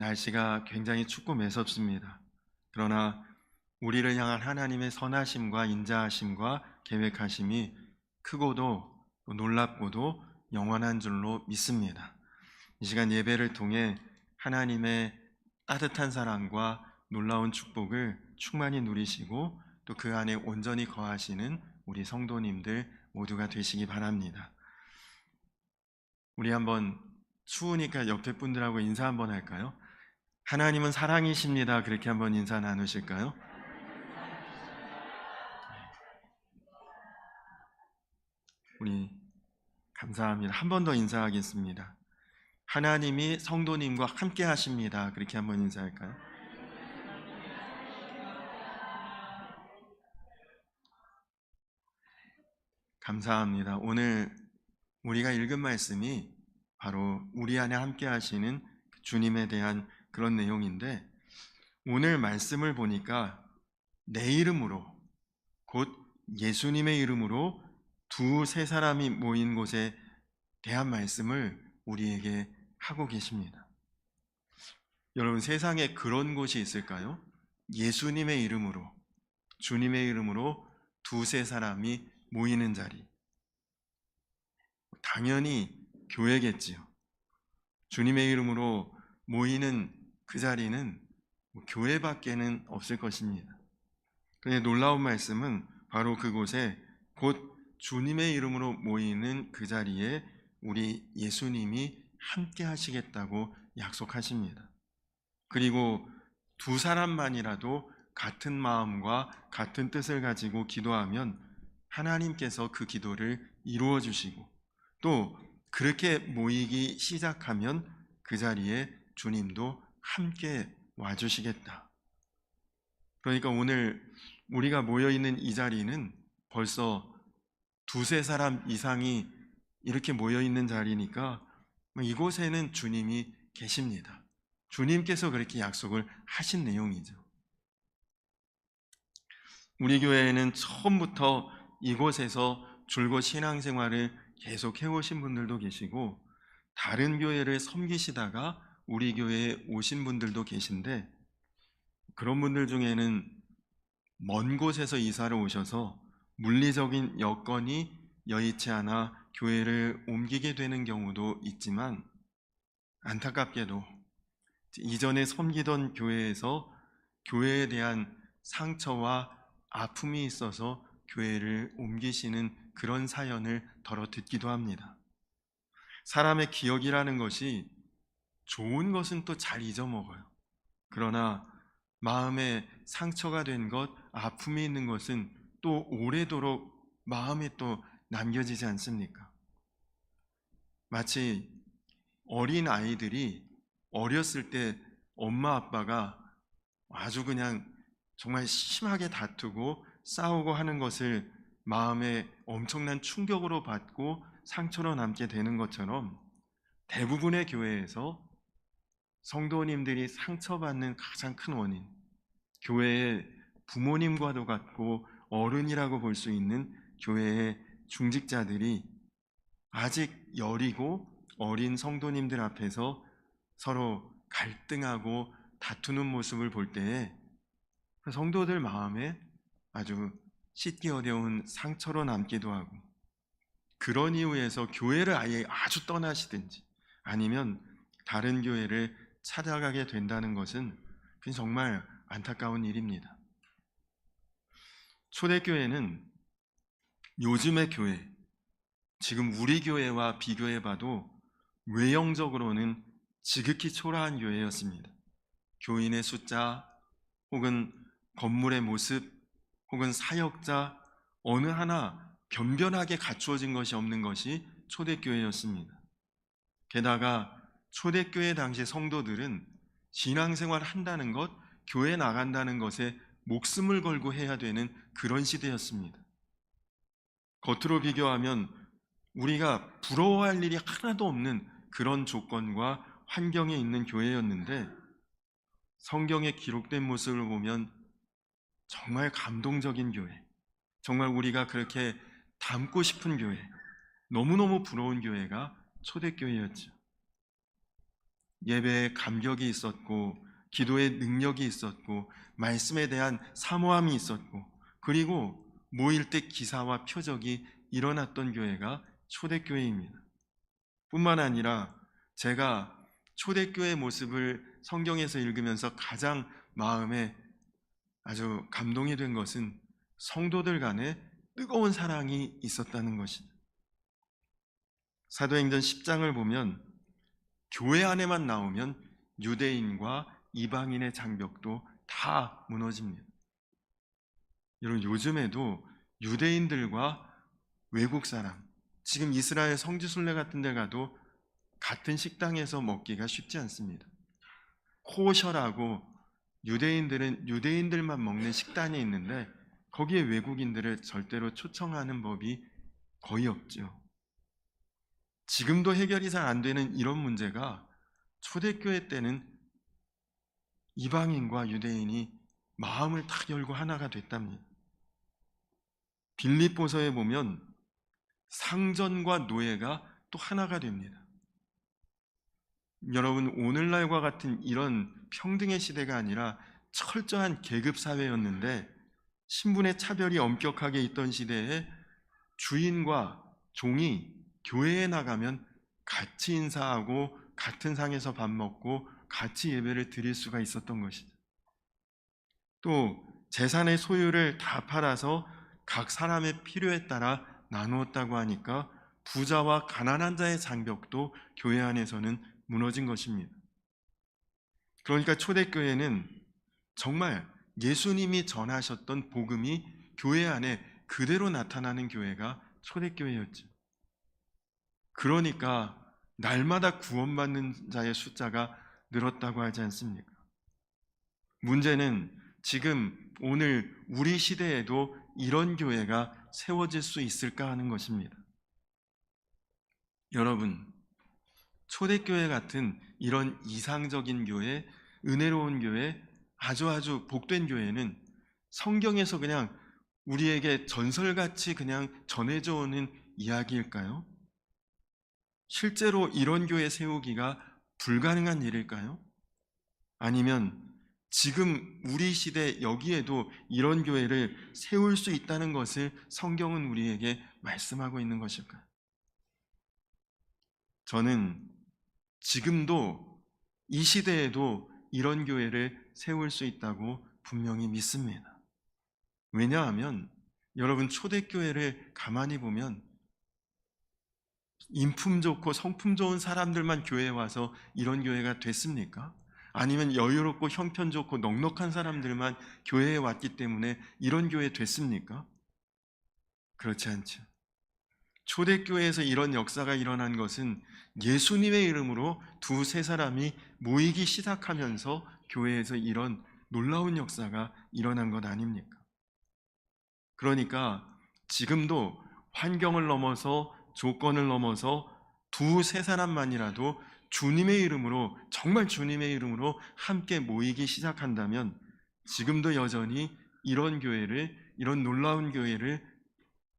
날씨가 굉장히 춥고 매섭습니다. 그러나 우리를 향한 하나님의 선하심과 인자하심과 계획하심이 크고도 또 놀랍고도 영원한 줄로 믿습니다. 이 시간 예배를 통해 하나님의 따뜻한 사랑과 놀라운 축복을 충만히 누리시고 또 그 안에 온전히 거하시는 우리 성도님들 모두가 되시기 바랍니다. 우리 한번 추우니까 옆에 분들하고 인사 한번 할까요? 하나님은 사랑이십니다. 그렇게 한번 인사 나누실까요? 우리 감사합니다. 한 번 더 인사하겠습니다. 하나님이 성도님과 함께 하십니다. 그렇게 한번 인사할까요? 감사합니다. 오늘 우리가 읽은 말씀이 바로 우리 안에 함께 하시는 주님에 대한 그런 내용인데, 오늘 말씀을 보니까 내 이름으로, 곧 예수님의 이름으로 두세 사람이 모인 곳에 대한 말씀을 우리에게 하고 계십니다. 여러분, 세상에 그런 곳이 있을까요? 예수님의 이름으로, 주님의 이름으로 두세 사람이 모이는 자리. 당연히 교회겠지요. 주님의 이름으로 모이는 그 자리는 교회밖에는 없을 것입니다. 그런데 놀라운 말씀은 바로 그곳에 곧 주님의 이름으로 모이는 그 자리에 우리 예수님이 함께 하시겠다고 약속하십니다. 그리고 두 사람만이라도 같은 마음과 같은 뜻을 가지고 기도하면 하나님께서 그 기도를 이루어 주시고, 또 그렇게 모이기 시작하면 그 자리에 주님도 함께 와주시겠다. 그러니까 오늘 우리가 모여있는 이 자리는 벌써 두세 사람 이상이 이렇게 모여있는 자리니까 이곳에는 주님이 계십니다. 주님께서 그렇게 약속을 하신 내용이죠. 우리 교회에는 처음부터 이곳에서 줄곧 신앙생활을 계속 해오신 분들도 계시고, 다른 교회를 섬기시다가 우리 교회에 오신 분들도 계신데, 그런 분들 중에는 먼 곳에서 이사를 오셔서 물리적인 여건이 여의치 않아 교회를 옮기게 되는 경우도 있지만, 안타깝게도 이전에 섬기던 교회에서 교회에 대한 상처와 아픔이 있어서 교회를 옮기시는 그런 사연을 덜어 듣기도 합니다. 사람의 기억이라는 것이 좋은 것은 또 잘 잊어먹어요. 그러나 마음에 상처가 된 것, 아픔이 있는 것은 또 오래도록 마음에 또 남겨지지 않습니까? 마치 어린 아이들이 어렸을 때 엄마 아빠가 아주 그냥 정말 심하게 다투고 싸우고 하는 것을 마음에 엄청난 충격으로 받고 상처로 남게 되는 것처럼, 대부분의 교회에서 성도님들이 상처받는 가장 큰 원인, 교회의 부모님과도 같고 어른이라고 볼 수 있는 교회의 중직자들이 아직 여리고 어린 성도님들 앞에서 서로 갈등하고 다투는 모습을 볼 때에 성도들 마음에 아주 씻기 어려운 상처로 남기도 하고, 그런 이유에서 교회를 아예 아주 떠나시든지 아니면 다른 교회를 찾아가게 된다는 것은 그건 정말 안타까운 일입니다. 초대교회는 요즘의 교회, 지금 우리 교회와 비교해봐도 외형적으로는 지극히 초라한 교회였습니다. 교인의 숫자, 혹은 건물의 모습, 혹은 사역자, 어느 하나 변변하게 갖추어진 것이 없는 것이 초대교회였습니다. 게다가 초대교회 당시 성도들은 신앙생활 한다는 것, 교회 나간다는 것에 목숨을 걸고 해야 되는 그런 시대였습니다. 겉으로 비교하면 우리가 부러워할 일이 하나도 없는 그런 조건과 환경에 있는 교회였는데, 성경에 기록된 모습을 보면 정말 감동적인 교회, 정말 우리가 그렇게 닮고 싶은 교회, 너무너무 부러운 교회가 초대교회였죠. 예배에 감격이 있었고, 기도에 능력이 있었고, 말씀에 대한 사모함이 있었고, 그리고 모일 때 기사와 표적이 일어났던 교회가 초대교회입니다. 뿐만 아니라 제가 초대교회 모습을 성경에서 읽으면서 가장 마음에 아주 감동이 된 것은 성도들 간에 뜨거운 사랑이 있었다는 것입니다. 사도행전 10장을 보면 교회 안에만 나오면 유대인과 이방인의 장벽도 다 무너집니다. 여러분, 요즘에도 유대인들과 외국 사람, 지금 이스라엘 성지순례 같은 데 가도 같은 식당에서 먹기가 쉽지 않습니다. 코셔라고 유대인들은 유대인들만 먹는 식단이 있는데 거기에 외국인들을 절대로 초청하는 법이 거의 없죠. 지금도 해결이 잘 안 되는 이런 문제가 초대교회 때는 이방인과 유대인이 마음을 딱 열고 하나가 됐답니다. 빌립보서에 보면 상전과 노예가 또 하나가 됩니다. 여러분, 오늘날과 같은 이런 평등의 시대가 아니라 철저한 계급 사회였는데 신분의 차별이 엄격하게 있던 시대에 주인과 종이 교회에 나가면 같이 인사하고 같은 상에서 밥 먹고 같이 예배를 드릴 수가 있었던 것이죠. 또 재산의 소유를 다 팔아서 각 사람의 필요에 따라 나누었다고 하니까 부자와 가난한 자의 장벽도 교회 안에서는 무너진 것입니다. 그러니까 초대교회는 정말 예수님이 전하셨던 복음이 교회 안에 그대로 나타나는 교회가 초대교회였죠. 그러니까 날마다 구원받는 자의 숫자가 늘었다고 하지 않습니까? 문제는 지금 오늘 우리 시대에도 이런 교회가 세워질 수 있을까 하는 것입니다. 여러분, 초대교회 같은 이런 이상적인 교회, 은혜로운 교회, 아주 복된 교회는 성경에서 그냥 우리에게 전설같이 그냥 전해져 오는 이야기일까요? 실제로 이런 교회 세우기가 불가능한 일일까요? 아니면 지금 우리 시대 여기에도 이런 교회를 세울 수 있다는 것을 성경은 우리에게 말씀하고 있는 것일까요? 저는 지금도 이 시대에도 이런 교회를 세울 수 있다고 분명히 믿습니다. 왜냐하면 여러분, 초대교회를 가만히 보면 인품 좋고 성품 좋은 사람들만 교회에 와서 이런 교회가 됐습니까? 아니면 여유롭고 형편 좋고 넉넉한 사람들만 교회에 왔기 때문에 이런 교회 됐습니까? 그렇지 않죠. 초대교회에서 이런 역사가 일어난 것은 예수님의 이름으로 두세 사람이 모이기 시작하면서 교회에서 이런 놀라운 역사가 일어난 것 아닙니까? 그러니까 지금도 환경을 넘어서 조건을 넘어서 두세 사람만이라도 주님의 이름으로, 정말 주님의 이름으로 함께 모이기 시작한다면 지금도 여전히 이런 교회를, 이런 놀라운 교회를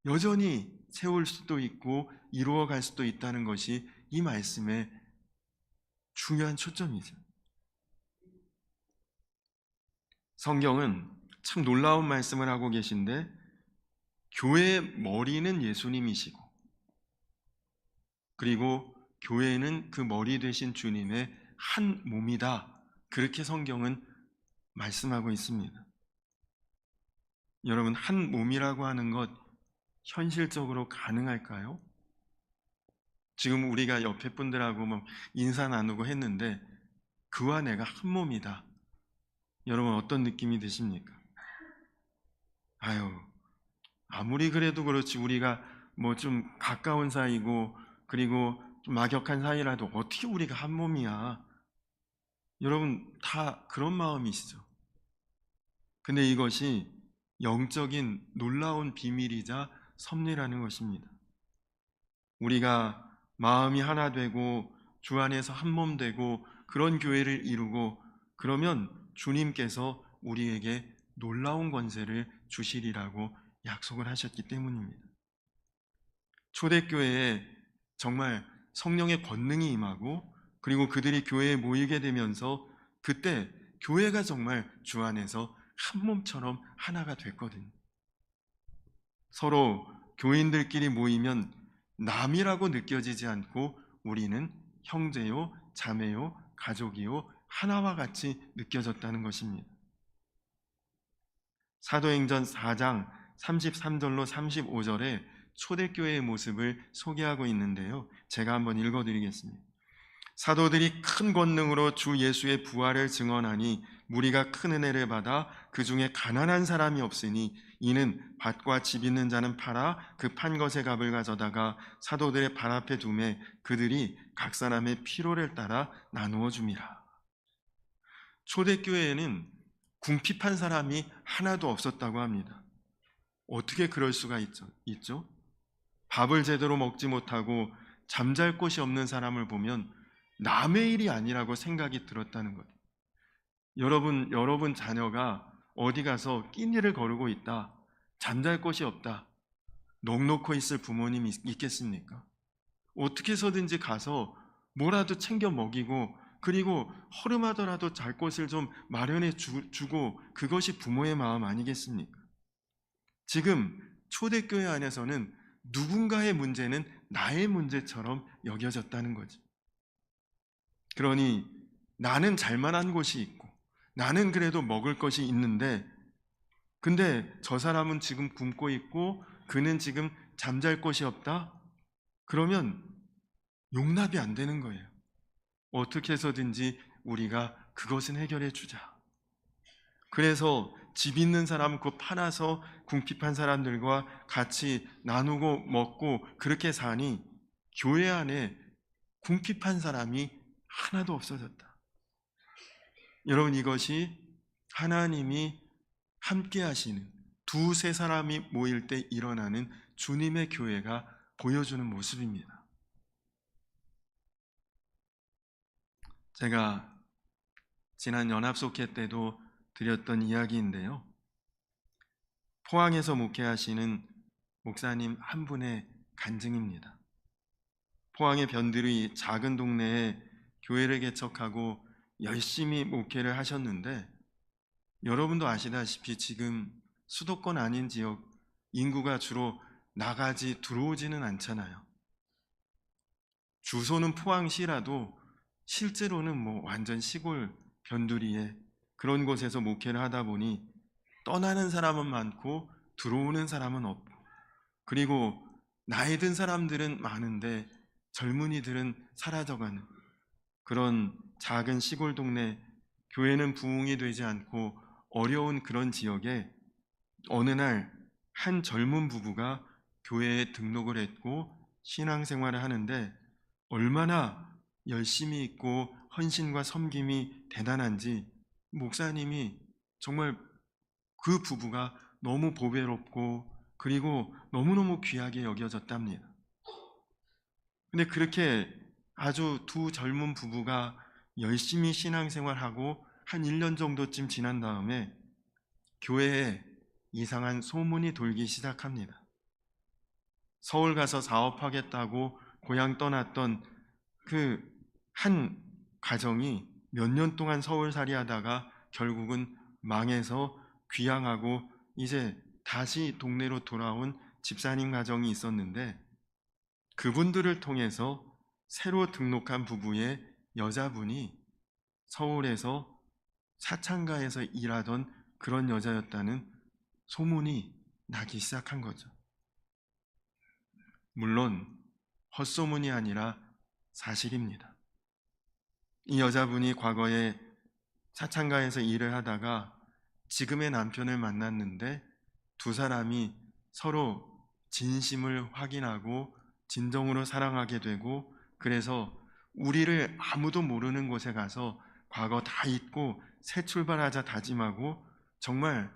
여전히 세울 수도 있고 이루어갈 수도 있다는 것이 이 말씀의 중요한 초점이죠. 성경은 참 놀라운 말씀을 하고 계신데, 교회의 머리는 예수님이시고 그리고 교회는 그 머리 되신 주님의 한 몸이다, 그렇게 성경은 말씀하고 있습니다. 여러분, 한 몸이라고 하는 것 현실적으로 가능할까요? 지금 우리가 옆에 분들하고 뭐 인사 나누고 했는데 그와 내가 한 몸이다, 여러분 어떤 느낌이 드십니까? 아무리 그래도 그렇지 우리가 뭐 좀 가까운 사이고 그리고 좀 막역한 사이라도 어떻게 우리가 한 몸이야? 여러분 다 그런 마음이시죠. 근데 이것이 영적인 놀라운 비밀이자 섭리라는 것입니다. 우리가 마음이 하나 되고 주 안에서 한 몸 되고 그런 교회를 이루고 그러면 주님께서 우리에게 놀라운 권세를 주시리라고 약속을 하셨기 때문입니다. 초대교회에 정말 성령의 권능이 임하고 그리고 그들이 교회에 모이게 되면서 그때 교회가 정말 주 안에서 한 몸처럼 하나가 됐거든요. 서로 교인들끼리 모이면 남이라고 느껴지지 않고 우리는 형제요, 자매요, 가족이요, 하나와 같이 느껴졌다는 것입니다. 사도행전 4장 33절로 35절에 초대교회의 모습을 소개하고 있는데요. 제가 한번 읽어드리겠습니다. 사도들이 큰 권능으로 주 예수의 부활을 증언하니 무리가 큰 은혜를 받아 그 중에 가난한 사람이 없으니 이는 밭과 집 있는 자는 팔아 그 판 것의 값을 가져다가 사도들의 발 앞에 두매 그들이 각 사람의 필요를 따라 나누어 줌이라. 초대교회에는 궁핍한 사람이 하나도 없었다고 합니다. 어떻게 그럴 수가 있죠? 밥을 제대로 먹지 못하고 잠잘 곳이 없는 사람을 보면 남의 일이 아니라고 생각이 들었다는 것. 여러분 자녀가 어디 가서 끼니를 거르고 있다, 잠잘 곳이 없다, 넋놓고 있을 부모님이 있겠습니까? 어떻게 해서든지 가서 뭐라도 챙겨 먹이고 그리고 허름하더라도 잘 곳을 좀 마련해 주고 그것이 부모의 마음 아니겠습니까? 지금 초대교회 안에서는 누군가의 문제는 나의 문제처럼 여겨졌다는 거죠. 그러니 나는 잘만한 곳이 있고 나는 그래도 먹을 것이 있는데 근데 저 사람은 지금 굶고 있고 그는 지금 잠잘 곳이 없다? 그러면 용납이 안 되는 거예요. 어떻게 해서든지 우리가 그것은 해결해 주자. 그래서 집 있는 사람 그 팔아서 궁핍한 사람들과 같이 나누고 먹고 그렇게 사니 교회 안에 궁핍한 사람이 하나도 없어졌다. 여러분, 이것이 하나님이 함께 하시는 두세 사람이 모일 때 일어나는 주님의 교회가 보여주는 모습입니다. 제가 지난 연합속회 때도 드렸던 이야기인데요. 포항에서 목회하시는 목사님 한 분의 간증입니다. 포항의 변두리 작은 동네에 교회를 개척하고 열심히 목회를 하셨는데 여러분도 아시다시피 지금 수도권 아닌 지역 인구가 주로 나가지 들어오지는 않잖아요. 주소는 포항시라도 실제로는 완전 시골 변두리에 그런 곳에서 목회를 하다 보니 떠나는 사람은 많고 들어오는 사람은 없고 그리고 나이 든 사람들은 많은데 젊은이들은 사라져가는 그런 작은 시골 동네, 교회는 부흥이 되지 않고 어려운 그런 지역에 어느 날 한 젊은 부부가 교회에 등록을 했고 신앙생활을 하는데 얼마나 열심히 있고 헌신과 섬김이 대단한지 목사님이 정말 그 부부가 너무 보배롭고 그리고 너무너무 귀하게 여겨졌답니다. 근데 그렇게 아주 두 젊은 부부가 열심히 신앙생활하고 한 1년 정도쯤 지난 다음에 교회에 이상한 소문이 돌기 시작합니다. 서울 가서 사업하겠다고 고향 떠났던 그 한 가정이 몇 년 동안 서울살이 하다가 결국은 망해서 귀향하고 이제 다시 동네로 돌아온 집사님 가정이 있었는데 그분들을 통해서 새로 등록한 부부의 여자분이 서울에서 사창가에서 일하던 그런 여자였다는 소문이 나기 시작한 거죠. 물론 헛소문이 아니라 사실입니다. 이 여자분이 과거에 사창가에서 일을 하다가 지금의 남편을 만났는데 두 사람이 서로 진심을 확인하고 진정으로 사랑하게 되고 그래서 우리를 아무도 모르는 곳에 가서 과거 다 잊고 새 출발하자 다짐하고 정말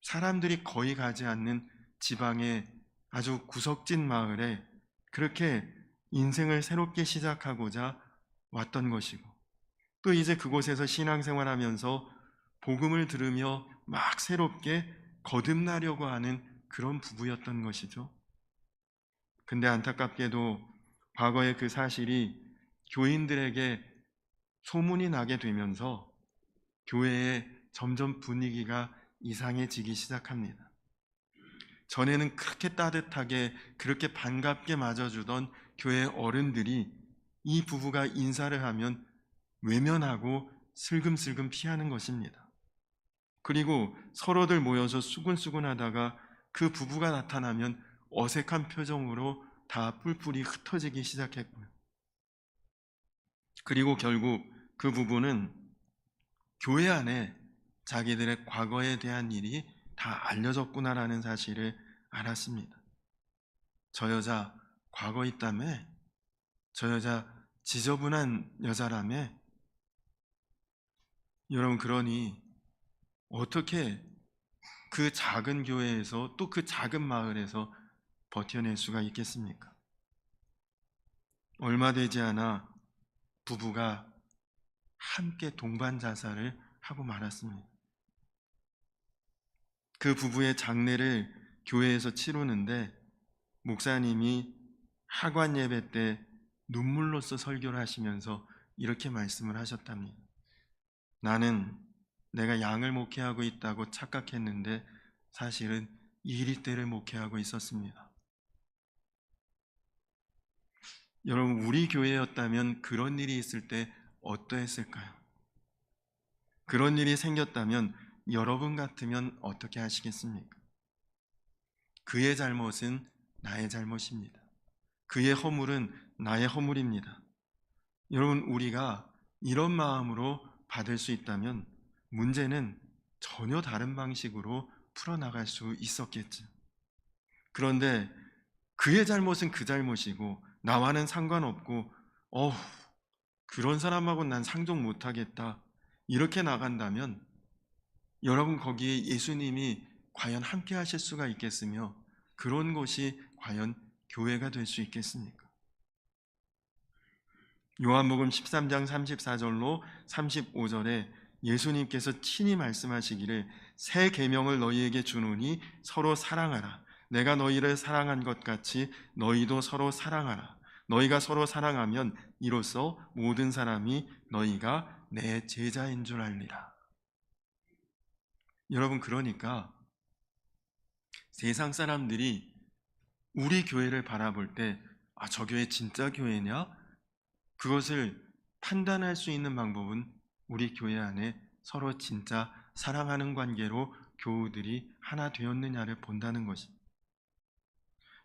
사람들이 거의 가지 않는 지방의 아주 구석진 마을에 그렇게 인생을 새롭게 시작하고자 왔던 것이고 또 이제 그곳에서 신앙생활하면서 복음을 들으며 막 새롭게 거듭나려고 하는 그런 부부였던 것이죠. 근데 안타깝게도 과거의 그 사실이 교인들에게 소문이 나게 되면서 교회의 점점 분위기가 이상해지기 시작합니다. 전에는 그렇게 따뜻하게 그렇게 반갑게 맞아주던 교회 어른들이 이 부부가 인사를 하면 외면하고 슬금슬금 피하는 것입니다. 그리고 서로들 모여서 수근수근하다가 그 부부가 나타나면 어색한 표정으로 다 뿔뿔이 흩어지기 시작했고요. 그리고 결국 그 부부는 교회 안에 자기들의 과거에 대한 일이 다 알려졌구나라는 사실을 알았습니다. 저 여자 과거 있다며? 저 여자 지저분한 여자라며? 여러분, 그러니 어떻게 그 작은 교회에서 또 그 작은 마을에서 버텨낼 수가 있겠습니까? 얼마 되지 않아 부부가 함께 동반 자살을 하고 말았습니다. 그 부부의 장례를 교회에서 치르는데 목사님이 하관 예배 때 눈물로써 설교를 하시면서 이렇게 말씀을 하셨답니다. 나는 내가 양을 목회하고 있다고 착각했는데 사실은 2리때를 목회하고 있었습니다. 여러분, 우리 교회였다면 그런 일이 있을 때 어떠했을까요? 그런 일이 생겼다면 여러분 같으면 어떻게 하시겠습니까? 그의 잘못은 나의 잘못입니다. 그의 허물은 나의 허물입니다. 여러분, 우리가 이런 마음으로 받을 수 있다면 문제는 전혀 다른 방식으로 풀어나갈 수 있었겠죠. 그런데 그의 잘못은 그 잘못이고 나와는 상관없고 그런 사람하고 난 상종 못하겠다 이렇게 나간다면 여러분, 거기에 예수님이 과연 함께 하실 수가 있겠으며 그런 곳이 과연 교회가 될 수 있겠습니까? 요한복음 13장 34절로 35절에 예수님께서 친히 말씀하시기를 새 계명을 너희에게 주노니 서로 사랑하라. 내가 너희를 사랑한 것 같이 너희도 서로 사랑하라. 너희가 서로 사랑하면 이로써 모든 사람이 너희가 내 제자인 줄 알리라. 여러분, 그러니까 세상 사람들이 우리 교회를 바라볼 때 저 교회 진짜 교회냐? 그것을 판단할 수 있는 방법은 우리 교회 안에 서로 진짜 사랑하는 관계로 교우들이 하나 되었느냐를 본다는 것입니다.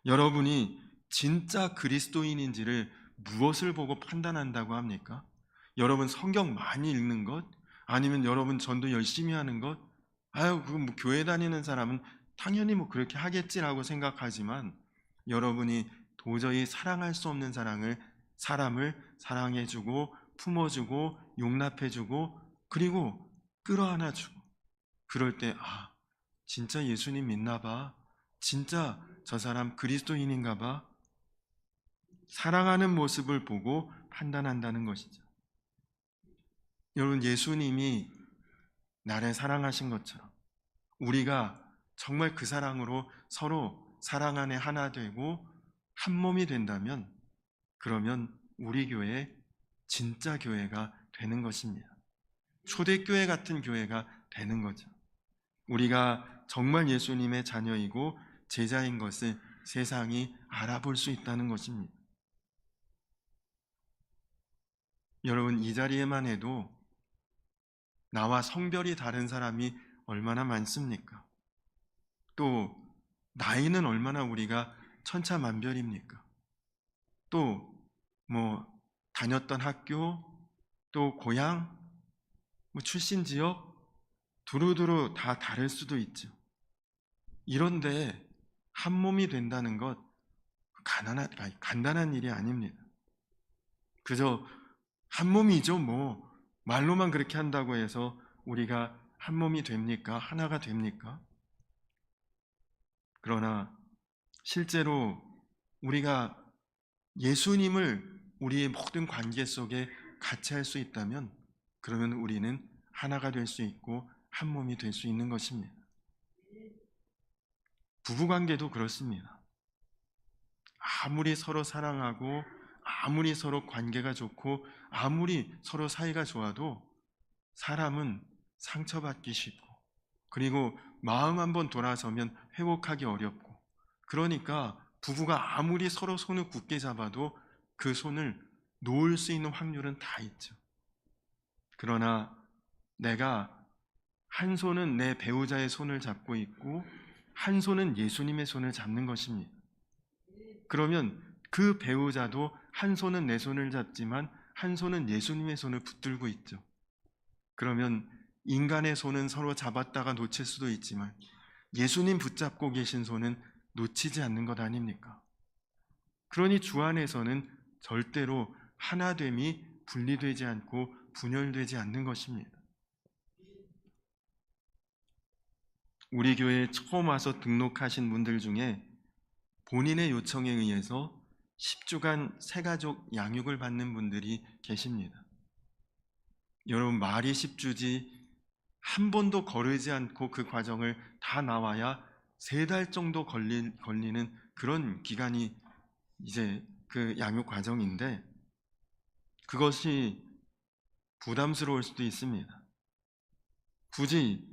여러분이 진짜 그리스도인인지를 무엇을 보고 판단한다고 합니까? 여러분 성경 많이 읽는 것? 아니면 여러분 전도 열심히 하는 것? 그건 뭐 교회 다니는 사람은 당연히 뭐 그렇게 하겠지라고 생각하지만 여러분이 도저히 사랑할 수 없는 사람을 사랑해주고 품어주고 용납해주고 그리고 끌어안아주고 그럴 때 진짜 예수님 믿나 봐. 진짜 저 사람 그리스도인인가 봐. 사랑하는 모습을 보고 판단한다는 것이죠. 여러분, 예수님이 나를 사랑하신 것처럼 우리가 정말 그 사랑으로 서로 사랑 안에 하나 되고 한 몸이 된다면 그러면 우리 교회 진짜 교회가 되는 것입니다. 초대교회 같은 교회가 되는 거죠. 우리가 정말 예수님의 자녀이고 제자인 것을 세상이 알아볼 수 있다는 것입니다. 여러분, 이 자리에만 해도 나와 성별이 다른 사람이 얼마나 많습니까? 또 나이는 얼마나 우리가 천차만별입니까? 또 뭐 다녔던 학교, 또 고향, 출신 지역 두루두루 다 다를 수도 있죠. 이런데 한 몸이 된다는 것 간단한 일이 아닙니다. 그저 한 몸이죠. 뭐 말로만 그렇게 한다고 해서 우리가 한 몸이 됩니까? 하나가 됩니까? 그러나 실제로 우리가 예수님을 우리의 모든 관계 속에 같이 할 수 있다면 그러면 우리는 하나가 될 수 있고 한 몸이 될 수 있는 것입니다. 부부관계도 그렇습니다. 아무리 서로 사랑하고 아무리 서로 관계가 좋고 아무리 서로 사이가 좋아도 사람은 상처받기 쉽고, 그리고 마음 한번 돌아서면 회복하기 어렵고, 그러니까 부부가 아무리 서로 손을 굳게 잡아도 그 손을 놓을 수 있는 확률은 다 있죠. 그러나 내가 한 손은 내 배우자의 손을 잡고 있고 한 손은 예수님의 손을 잡는 것입니다. 그러면 그 배우자도 한 손은 내 손을 잡지만 한 손은 예수님의 손을 붙들고 있죠. 그러면 인간의 손은 서로 잡았다가 놓칠 수도 있지만 예수님 붙잡고 계신 손은 놓치지 않는 것 아닙니까? 그러니 주 안에서는 절대로 하나됨이 분리되지 않고 분열되지 않는 것입니다. 우리 교회에 처음 와서 등록하신 분들 중에 본인의 요청에 의해서 10주간 새가족 양육을 받는 분들이 계십니다. 여러분, 말이 10주지 한 번도 거르지 않고 그 과정을 다 나와야 3달 정도 걸리는 그런 기간이 이제 그 양육 과정인데, 그것이 부담스러울 수도 있습니다. 굳이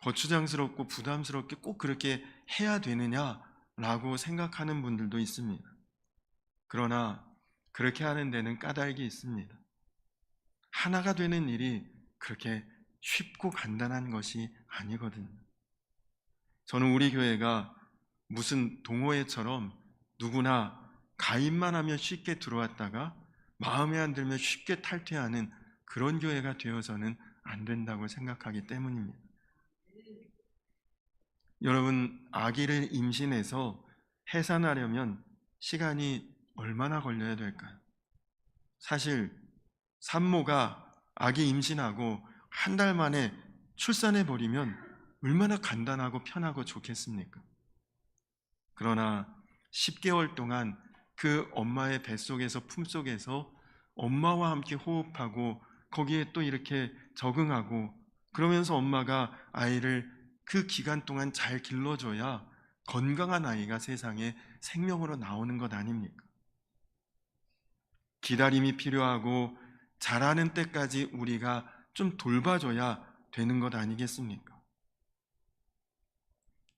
거추장스럽고 부담스럽게 꼭 그렇게 해야 되느냐라고 생각하는 분들도 있습니다. 그러나 그렇게 하는 데는 까닭이 있습니다. 하나가 되는 일이 그렇게 쉽고 간단한 것이 아니거든요. 저는 우리 교회가 무슨 동호회처럼 누구나 가입만 하면 쉽게 들어왔다가 마음에 안 들면 쉽게 탈퇴하는 그런 교회가 되어서는 안 된다고 생각하기 때문입니다. 여러분, 아기를 임신해서 해산하려면 시간이 얼마나 걸려야 될까요? 사실 산모가 아기 임신하고 한 달 만에 출산해버리면 얼마나 간단하고 편하고 좋겠습니까? 그러나 10개월 동안 그 엄마의 뱃속에서 품속에서 엄마와 함께 호흡하고 거기에 또 이렇게 적응하고, 그러면서 엄마가 아이를 그 기간 동안 잘 길러줘야 건강한 아이가 세상에 생명으로 나오는 것 아닙니까? 기다림이 필요하고 자라는 때까지 우리가 좀 돌봐줘야 되는 것 아니겠습니까?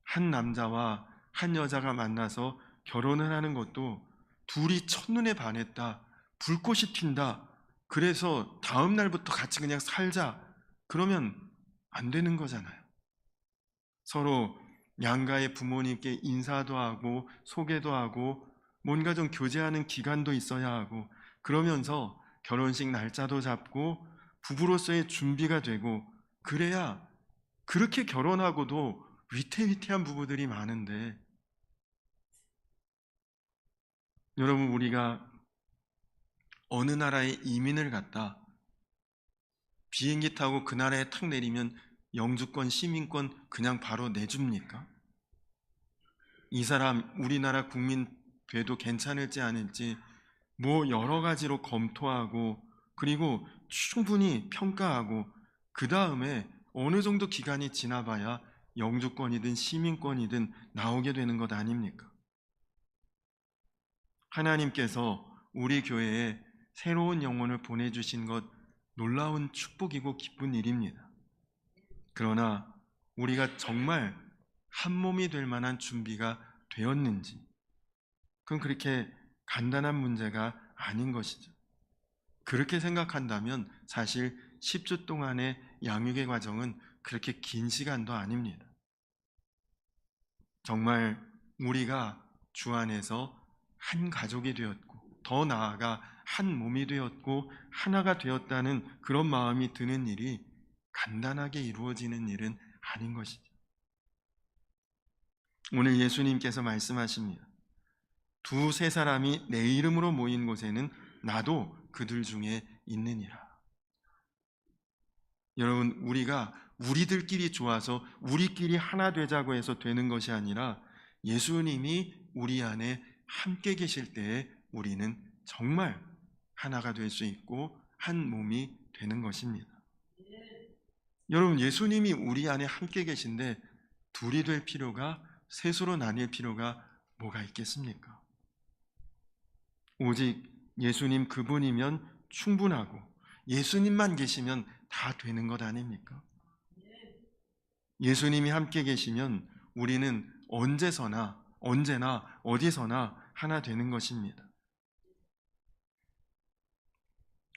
한 남자와 한 여자가 만나서 결혼을 하는 것도 둘이 첫눈에 반했다, 불꽃이 튄다, 그래서 다음 날부터 같이 그냥 살자, 그러면 안 되는 거잖아요. 서로 양가의 부모님께 인사도 하고 소개도 하고 뭔가 좀 교제하는 기간도 있어야 하고, 그러면서 결혼식 날짜도 잡고 부부로서의 준비가 되고, 그래야, 그렇게 결혼하고도 위태위태한 부부들이 많은데, 여러분, 우리가 어느 나라에 이민을 갔다 비행기 타고 그 나라에 탁 내리면 영주권, 시민권 그냥 바로 내줍니까? 이 사람 우리나라 국민 돼도 괜찮을지 아닐지 뭐 여러 가지로 검토하고, 그리고 충분히 평가하고, 그 다음에 어느 정도 기간이 지나봐야 영주권이든 시민권이든 나오게 되는 것 아닙니까? 하나님께서 우리 교회에 새로운 영혼을 보내주신 것 놀라운 축복이고 기쁜 일입니다. 그러나 우리가 정말 한 몸이 될 만한 준비가 되었는지, 그건 그렇게 간단한 문제가 아닌 것이죠. 그렇게 생각한다면 사실 10주 동안의 양육의 과정은 그렇게 긴 시간도 아닙니다. 정말 우리가 주 안에서 한 가족이 되었고, 더 나아가 한 몸이 되었고 하나가 되었다는 그런 마음이 드는 일이 간단하게 이루어지는 일은 아닌 것이죠. 오늘 예수님께서 말씀하십니다. 2-3 사람이 내 이름으로 모인 곳에는 나도 그들 중에 있느니라. 여러분, 우리가 우리들끼리 좋아서 우리끼리 하나 되자고 해서 되는 것이 아니라 예수님이 우리 안에 함께 계실 때에 우리는 정말 하나가 될 수 있고 한 몸이 되는 것입니다. 여러분, 예수님이 우리 안에 함께 계신데 둘이 될 필요가, 셋으로 나뉠 필요가 뭐가 있겠습니까? 오직 예수님 그분이면 충분하고 예수님만 계시면 다 되는 것 아닙니까? 예수님이 함께 계시면 우리는 언제나 어디서나 하나 되는 것입니다.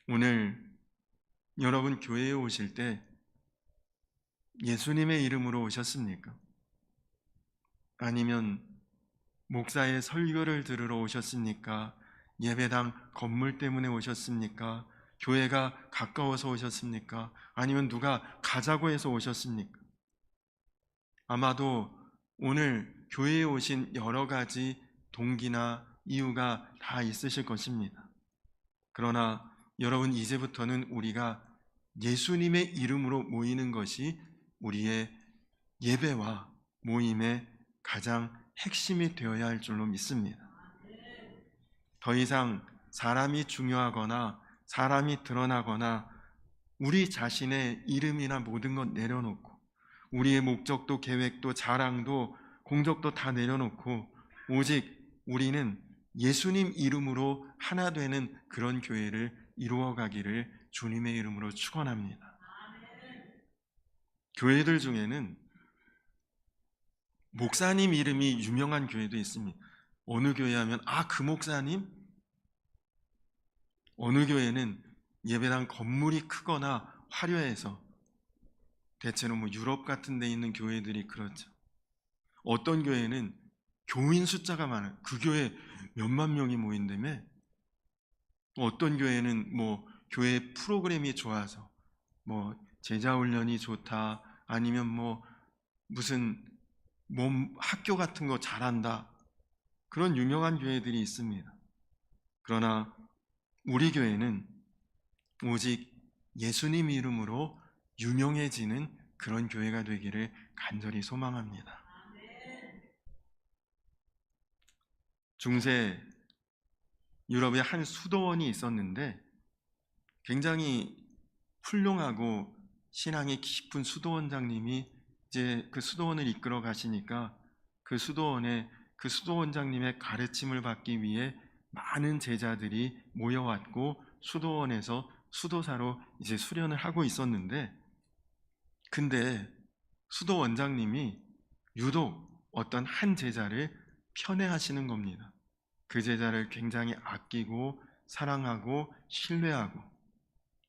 오늘 여러분 교회에 오실 때 예수님의 이름으로 오셨습니까? 아니면 목사의 설교를 들으러 오셨습니까? 예배당 건물 때문에 오셨습니까? 교회가 가까워서 오셨습니까? 아니면 누가 가자고 해서 오셨습니까? 아마도 오늘 교회에 오신 여러 가지 동기나 이유가 다 있으실 것입니다. 그러나 여러분, 이제부터는 우리가 예수님의 이름으로 모이는 것이 우리의 예배와 모임의 가장 핵심이 되어야 할 줄로 믿습니다. 더 이상 사람이 중요하거나 사람이 드러나거나 우리 자신의 이름이나 모든 것 내려놓고 우리의 목적도 계획도 자랑도 공적도 다 내려놓고 오직 우리는 예수님 이름으로 하나 되는 그런 교회를 이루어가기를 주님의 이름으로 축원합니다. 교회들 중에는 목사님 이름이 유명한 교회도 있습니다. 어느 교회 하면 그 목사님? 어느 교회는 예배당 건물이 크거나 화려해서 대체로 유럽 같은 데 있는 교회들이 그렇죠. 어떤 교회는 교인 숫자가 많아요. 그 교회 몇만 명이 모인다며. 어떤 교회는 교회 프로그램이 좋아서 제자 훈련이 좋다, 아니면 무슨 학교 같은 거 잘한다, 그런 유명한 교회들이 있습니다. 그러나 우리 교회는 오직 예수님 이름으로 유명해지는 그런 교회가 되기를 간절히 소망합니다. 중세 유럽의 한 수도원이 있었는데 굉장히 훌륭하고 신앙이 깊은 수도원장님이 이제 그 수도원을 이끌어 가시니까 그 수도원장님의 가르침을 받기 위해 많은 제자들이 모여왔고 수도원에서 수도사로 이제 수련을 하고 있었는데, 근데 수도원장님이 유독 어떤 한 제자를 편애하시는 겁니다. 그 제자를 굉장히 아끼고 사랑하고 신뢰하고,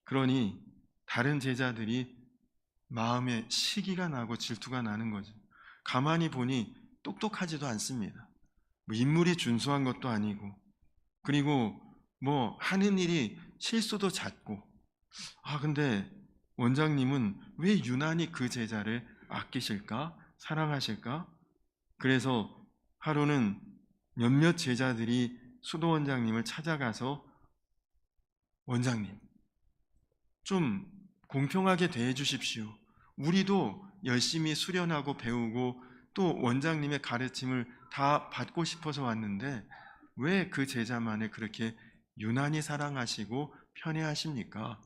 그러니 다른 제자들이 마음에 시기가 나고 질투가 나는 거죠. 가만히 보니 똑똑하지도 않습니다. 인물이 준수한 것도 아니고, 그리고 하는 일이 실수도 잦고, 근데 원장님은 왜 유난히 그 제자를 아끼실까? 사랑하실까? 그래서 하루는 몇몇 제자들이 수도원장님을 찾아가서 원장님, 좀 공평하게 대해 주십시오. 우리도 열심히 수련하고 배우고 또 원장님의 가르침을 다 받고 싶어서 왔는데 왜 그 제자만을 그렇게 유난히 사랑하시고 편애하십니까?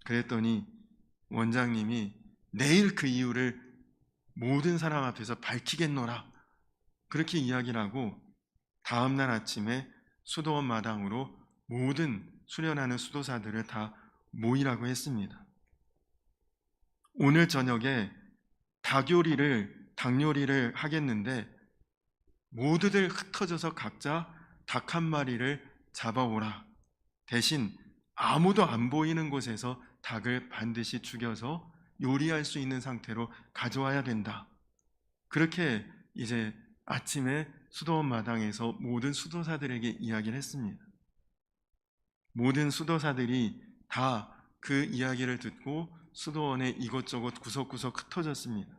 그랬더니 원장님이 내일 그 이유를 모든 사람 앞에서 밝히겠노라, 그렇게 이야기를 하고 다음날 아침에 수도원 마당으로 모든 수련하는 수도사들을 다 모이라고 했습니다. 오늘 저녁에 닭요리를 하겠는데 모두들 흩어져서 각자 닭 한 마리를 잡아오라. 대신 아무도 안 보이는 곳에서 닭을 반드시 죽여서 요리할 수 있는 상태로 가져와야 된다. 그렇게 이제 아침에 수도원 마당에서 모든 수도사들에게 이야기를 했습니다. 모든 수도사들이 다 그 이야기를 듣고 수도원에 이것저것 구석구석 흩어졌습니다.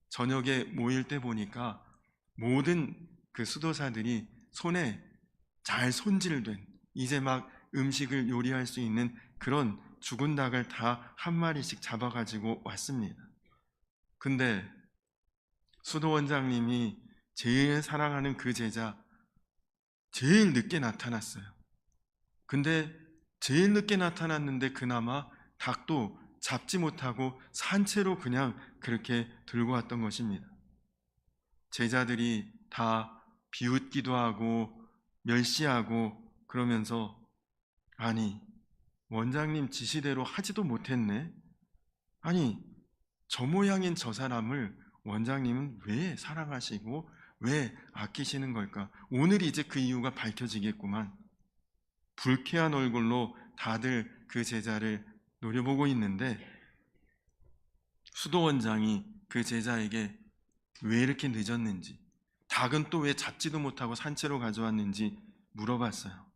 저녁에 모일 때 보니까 모든 그 수도사들이 손에 잘 손질된, 이제 막 음식을 요리할 수 있는 그런 죽은 닭을 다 한 마리씩 잡아가지고 왔습니다. 근데 수도원장님이 제일 사랑하는 그 제자 제일 늦게 나타났어요. 근데 제일 늦게 나타났는데 그나마 닭도 잡지 못하고 산채로 그냥 그렇게 들고 왔던 것입니다. 제자들이 다 비웃기도 하고 멸시하고 그러면서 아니 원장님 지시대로 하지도 못했네. 아니 저 모양인 저 사람을 원장님은 왜 사랑하시고 왜 아끼시는 걸까? 오늘 이제 그 이유가 밝혀지겠구만. 불쾌한 얼굴로 다들 그 제자를 노려보고 있는데 수도원장이 그 제자에게 왜 이렇게 늦었는지, 닭은 또 왜 잡지도 못하고 산채로 가져왔는지 물어봤어요.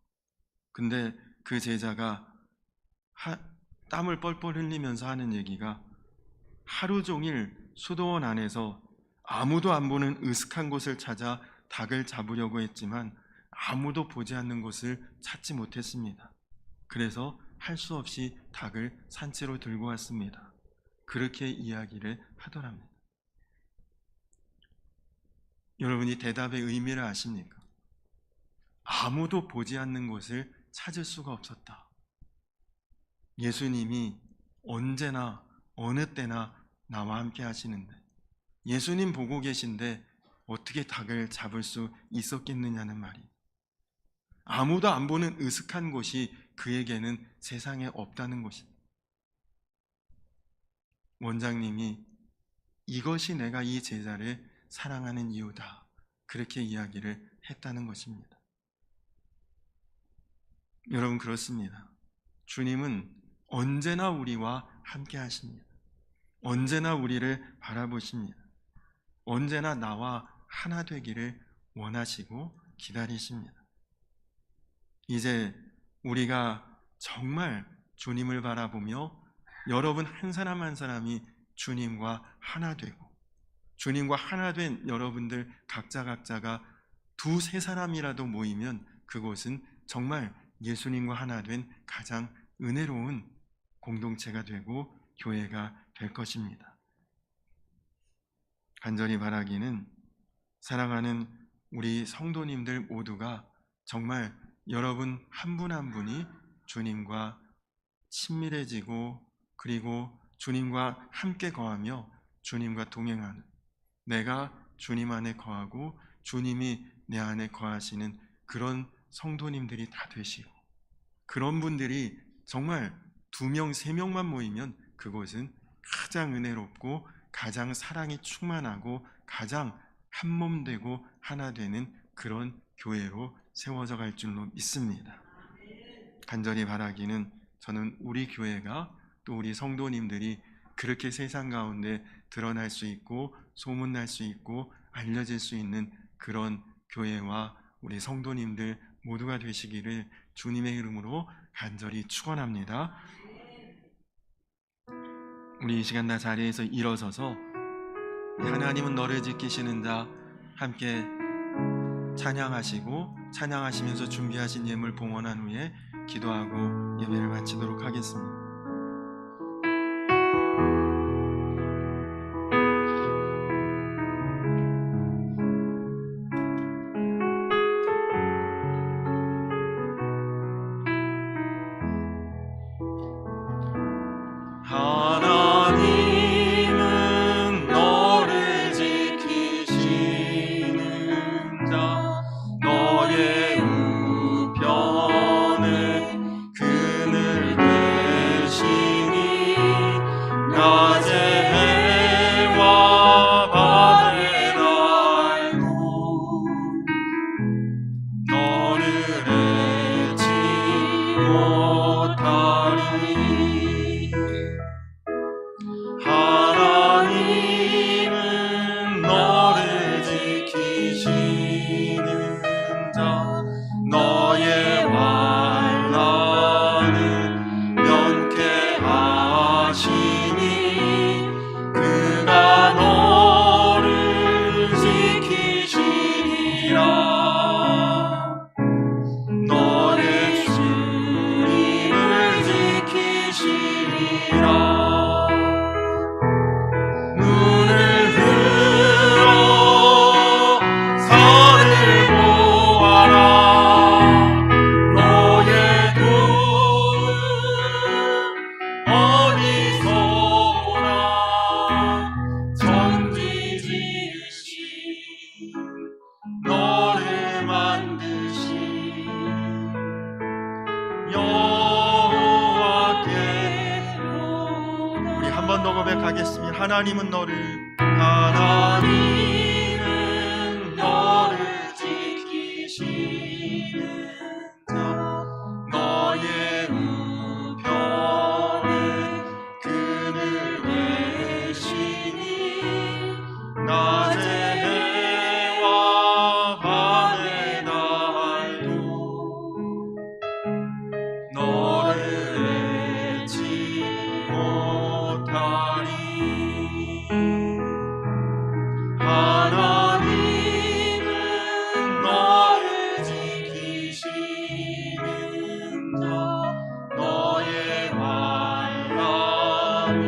근데 그 제자가 땀을 뻘뻘 흘리면서 하는 얘기가 하루 종일 수도원 안에서 아무도 안 보는 으슥한 곳을 찾아 닭을 잡으려고 했지만 아무도 보지 않는 곳을 찾지 못했습니다. 그래서 할 수 없이 닭을 산채로 들고 왔습니다. 그렇게 이야기를 하더랍니다. 여러분이 대답의 의미를 아십니까? 아무도 보지 않는 곳을 찾을 수가 없었다. 예수님이 언제나 어느 때나 나와 함께 하시는데 예수님 보고 계신데 어떻게 닭을 잡을 수 있었겠느냐는 말이, 아무도 안 보는 으슥한 곳이 그에게는 세상에 없다는 것입니다. 원장님이 이것이 내가 이 제자를 사랑하는 이유다, 그렇게 이야기를 했다는 것입니다. 여러분 그렇습니다. 주님은 언제나 우리와 함께 하십니다. 언제나 우리를 바라보십니다. 언제나 나와 하나 되기를 원하시고 기다리십니다. 이제 우리가 정말 주님을 바라보며 여러분 한 사람 한 사람이 주님과 하나 되고 주님과 하나 된 여러분들 각자가 두세 사람이라도 모이면 그곳은 정말 예수님과 하나 된 가장 은혜로운 공동체가 되고 교회가 될 것입니다. 간절히 바라기는 사랑하는 우리 성도님들 모두가 정말 여러분 한 분 한 분이 주님과 친밀해지고 그리고 주님과 함께 거하며 주님과 동행하는, 내가 주님 안에 거하고 주님이 내 안에 거하시는 그런 성도님들이 다 되시고, 그런 분들이 정말 2명, 3명만 모이면 그곳은 가장 은혜롭고 가장 사랑이 충만하고 가장 한 몸 되고 하나 되는 그런 교회로 세워져 갈 줄로 믿습니다. 간절히 바라기는 저는 우리 교회가 또 우리 성도님들이 그렇게 세상 가운데 드러날 수 있고 소문날 수 있고 알려질 수 있는 그런 교회와 우리 성도님들 모두가 되시기를 주님의 이름으로 간절히 축원합니다. 우리 이 시간 다 자리에서 일어서서 하나님은 너를 지키시는 자 함께 찬양하시고 찬양하시면서 준비하신 예물 봉헌한 후에 기도하고 예배를 마치도록 하겠습니다. 하나님은 너를 지키시는 자, 너의 우편에 그늘 계시니 낮에 해와 밤에 날도 너를 잊지 못하리. 하나님은 너를 지키시는 자, 너의 환난을 면케하시니 그가 너를 지키시리라. 너의 주님을 지키시리라. 너를 만드신 한 번 더 고백하겠습니다. 하나님은 너를 지키시는 자, 너의 우편에 그늘 계시니 낮에 해와 밤의 날도 너를 잊지 못하리. 하나님은 너를 지키시는 자, 너의 환난을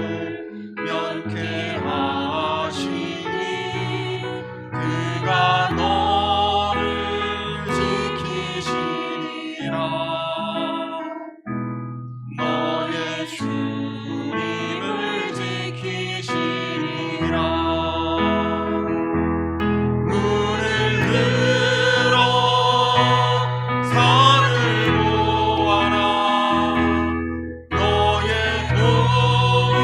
면케하시니 그가 너를 지키시리라. 너의 주님을 지키시리라. 눈을 들어 산을 보아라. 너의 도움은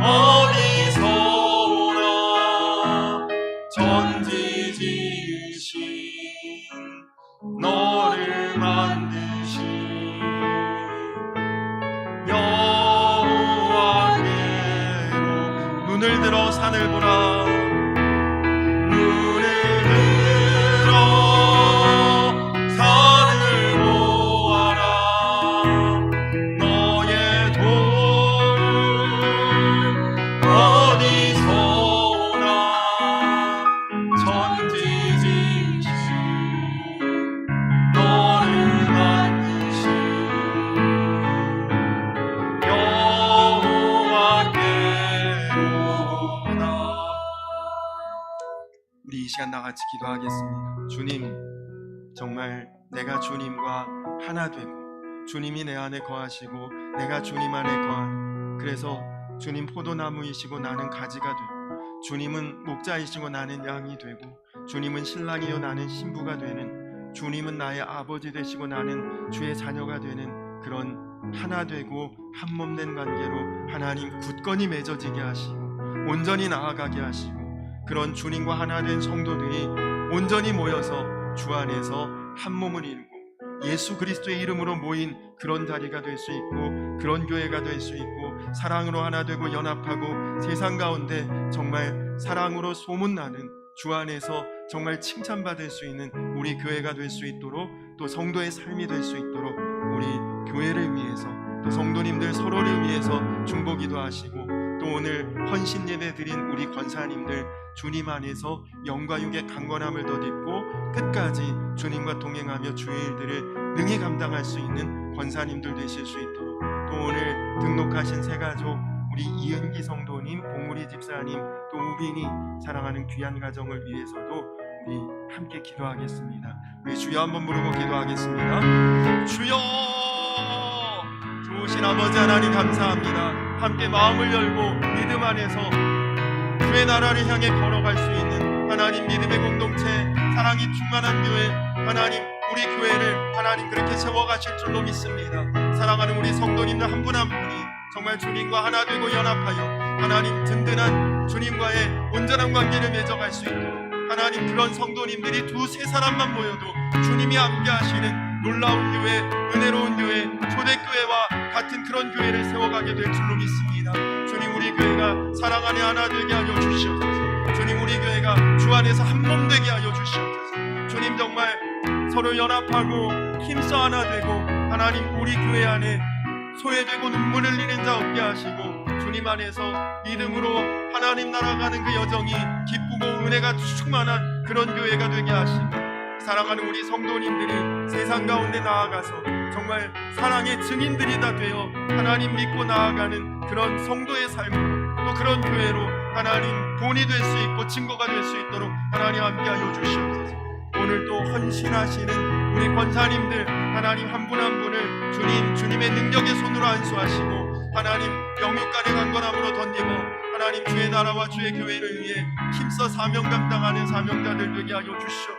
어디서 오나. 전지지으신 너를 만드신 여호와께로 눈을 들어 산을 보라. 눈을 들어 산을 보아라. 너의 도움은 어디서 오나. 전지지으신 너를 만드신 여호와께로다. 우리 이 시간 다 같이 기도하겠습니다. 주님, 정말 내가 주님과 하나 되고 주님이 내 안에 거하시고 내가 주님 안에 거하는, 그래서 주님 포도나무이시고 나는 가지가 되고 주님은 목자이시고 나는 양이 되고 주님은 신랑이요 나는 신부가 되는, 주님은 나의 아버지 되시고 나는 주의 자녀가 되는 그런 하나 되고 한 몸 된 관계로 하나님 굳건히 맺어지게 하시고 온전히 나아가게 하시고, 그런 주님과 하나 된 성도들이 온전히 모여서 주 안에서 한 몸을 이루고 예수 그리스도의 이름으로 모인 그런 자리가 될 수 있고 그런 교회가 될 수 있고, 사랑으로 하나 되고 연합하고 세상 가운데 정말 사랑으로 소문나는 주 안에서 정말 칭찬받을 수 있는 우리 교회가 될 수 있도록, 또 성도의 삶이 될 수 있도록 우리 교회를 위해서 또 성도님들 서로를 위해서 중보기도 하시고, 또 오늘 헌신 예배 드린 우리 권사님들 주님 안에서 영과 육의 강건함을 덧입고 끝까지 주님과 동행하며 주의 일들을 능히 감당할 수 있는 권사님들 되실 수 있도록, 또 오늘 등록하신 새 가족 우리 이은기 성도님, 봉우리 집사님, 또 우빈이 사랑하는 귀한 가정을 위해서도 우리 함께 기도하겠습니다. 우리 주여 한번 부르고 기도하겠습니다. 주여, 좋으신 아버지 하나님 감사합니다. 함께 마음을 열고 믿음 안에서 주의 나라를 향해 걸어갈 수 있는 하나님 믿음의 공동체, 사랑이 충만한 교회, 하나님 우리 교회를 하나님 그렇게 세워가실 줄로 믿습니다. 사랑하는 우리 성도님들 한 분 한 분이 정말 주님과 하나 되고 연합하여 하나님 든든한 주님과의 온전한 관계를 맺어갈 수 있도록, 하나님 그런 성도님들이 두세 사람만 모여도 주님이 함께 하시는 놀라운 교회, 은혜로운 교회, 초대교회와 같은 그런 교회를 세워가게 될 줄로 믿습니다. 주님, 우리 교회가 사랑 안에 하나 되게 하여 주시옵소서. 주님, 우리 교회가 주 안에서 한 몸 되게 하여 주시옵소서. 주님, 정말 서로 연합하고 힘써 하나 되고 하나님 우리 교회 안에 소외되고 눈물 흘리는 자 없게 하시고, 주님 안에서 믿음으로 하나님 나아가는 그 여정이 기쁘고 은혜가 충만한 그런 교회가 되게 하시고, 사랑하는 우리 성도님들이 세상 가운데 나아가서 정말 사랑의 증인들이 다 되어 하나님 믿고 나아가는 그런 성도의 삶으로, 또 그런 교회로 하나님 본이 될 수 있고 증거가 될 수 있도록 하나님 함께하여 주시옵소서. 오늘 또 헌신하시는 우리 권사님들 하나님 한 분 한 분을 주님의 능력의 손으로 안수하시고 하나님 영육간의 강건함으로 덧입어 하나님 주의 나라와 주의 교회를 위해 힘써 사명 감당하는 사명자들 되게 하여 주시옵소서.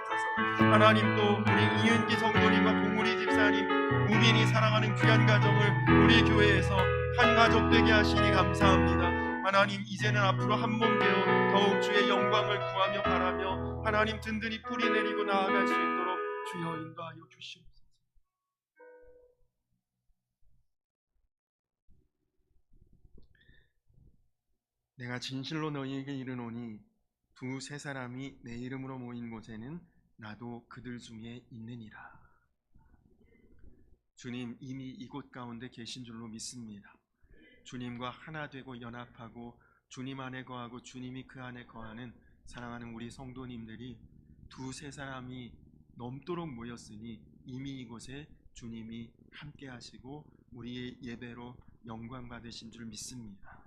하나님, 또 우리 이은기 성도님과 봉우리 집사님, 우빈이 사랑하는 귀한 가정을 우리 교회에서 한 가족 되게 하시니 감사합니다. 하나님, 이제는 앞으로 한 몸 되어 더욱 주의 영광을 구하며 바라며 하나님 든든히 뿌리 내리고 나아갈 수 있도록 주여 인도하여 주시옵소서. 내가 진실로 너희에게 이르노니 두세 사람이 내 이름으로 모인 곳에는 나도 그들 중에 있느니라. 주님 이미 이곳 가운데 계신 줄로 믿습니다. 주님과 하나 되고 연합하고 주님 안에 거하고 주님이 그 안에 거하는 사랑하는 우리 성도님들이 두세 사람이 넘도록 모였으니 이미 이곳에 주님이 함께 하시고 우리의 예배로 영광 받으신 줄 믿습니다.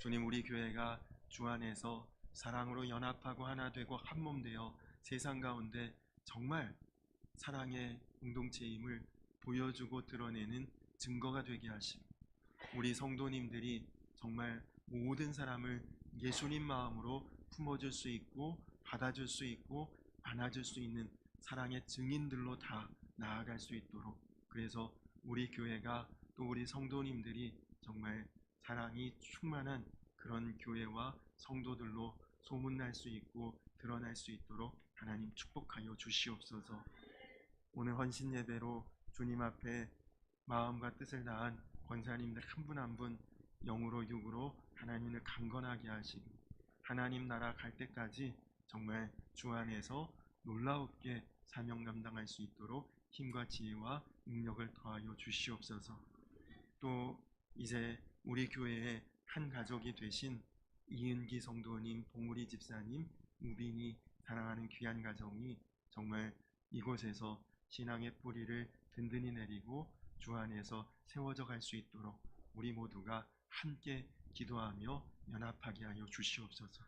주님, 우리 교회가 주 안에서 사랑으로 연합하고 하나 되고 한 몸 되어 세상 가운데 정말 사랑의 공동체임을 보여주고 드러내는 증거가 되게 하시고 우리 성도님들이 정말 모든 사람을 예수님 마음으로 품어줄 수 있고 받아줄 수 있고 안아줄 수 있는 사랑의 증인들로 다 나아갈 수 있도록, 그래서 우리 교회가 또 우리 성도님들이 정말 사랑이 충만한 그런 교회와 성도들로 소문날 수 있고 드러날 수 있도록 하나님 축복하여 주시옵소서. 오늘 헌신 예배로 주님 앞에 마음과 뜻을 다한 권사님들 한 분 한 분 영으로 육으로 하나님을 강건하게 하시고 하나님 나라 갈 때까지 정말 주 안에서 놀라웠게 사명 감당할 수 있도록 힘과 지혜와 능력을 더하여 주시옵소서. 또 이제 우리 교회의 한 가족이 되신 이은기 성도님, 봉우리 집사님, 우빈이 사랑하는 귀한 가정이 정말 이곳에서 신앙의 뿌리를 든든히 내리고 주 안에서 세워져 갈 수 있도록 우리 모두가 함께 기도하며 연합하게 하여 주시옵소서.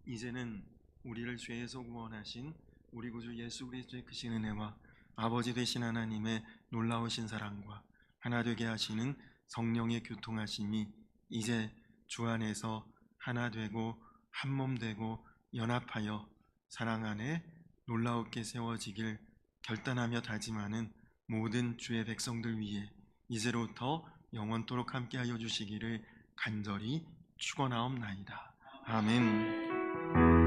이제는 우리를 죄에서 구원하신 우리 구주 예수 그리스도의 크신 은혜와 아버지 되신 하나님의 놀라우신 사랑과 하나 되게 하시는 성령의 교통하심이 이제 주 안에서 하나 되고 한 몸 되고 연합하여 사랑 안에 놀라우게 세워지길 결단하며 다짐하는 모든 주의 백성들 위해 이제로부터 영원토록 함께하여 주시기를 간절히 축원하옵나이다. 아멘.